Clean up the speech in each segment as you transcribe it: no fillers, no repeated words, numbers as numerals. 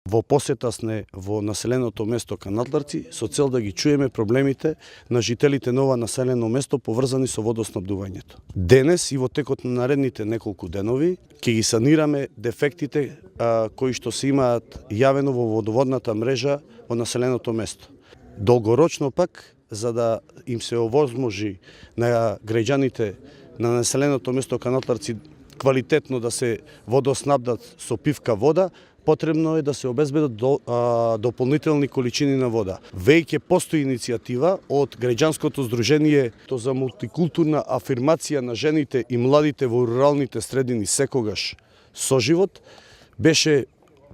Во посета сме во населеното место Канатларци со цел да ги чуеме проблемите на жителите на ова населено место поврзани со водоснабдувањето. Денес и во текот на наредните неколку денови ќе ги санираме дефектите кои што се имаат јавено во водоводната мрежа во населеното место. Долгорочно пак, за да им се овозможи на граѓаните на населеното место Канатларци квалитетно да се водоснабдат со питка вода, потребно е да се обезбедат дополнителни количини на вода. Веќе постои иницијатива од граѓанското здружение за мултикултурна афирмација на жените и младите во руралните средини секогаш соживот. Беше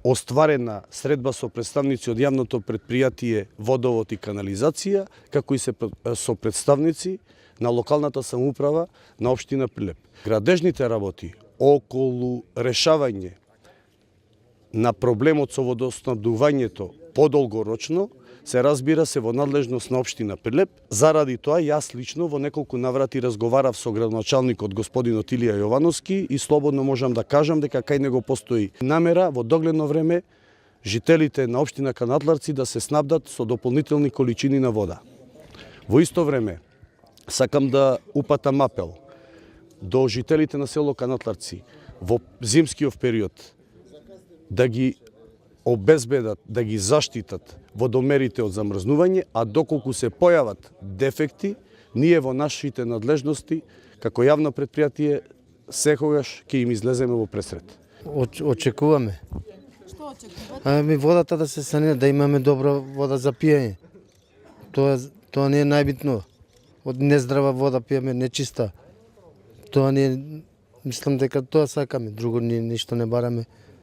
остварена средба со представници од јавното претпријатие Водовод и канализација, како и со представници на локалната самоуправа на општина Прилеп. Градежните работи околу решавање на проблемот со водоснабдувањето подолгорочно се разбира се во надлежност на општина Прилеп. Заради тоа јас лично во неколку наврати разговарав со градоначалникот господин Отилија Јовановски и слободно можам да кажам дека кај него постои намера во догледно време жителите на општина Канатларци да се снабдат со дополнителни количини на вода. Во исто време сакам да упатам апел до жителите на село Канатларци во зимскиот период да ги обезбедат, да ги заштитат водомерите од замрзнување, а доколку се појават дефекти, ние во нашите надлежности, како јавно претпријатие, секогаш ќе им излеземе во пресрет. Очекуваме. Што очекувате? Водата да се санира, да имаме добра вода за пиење. Тоа не е најбитно. Од нездрава вода пиеме, нечиста. Тоа не е, мислам дека тоа сакаме, друго ништо не бараме.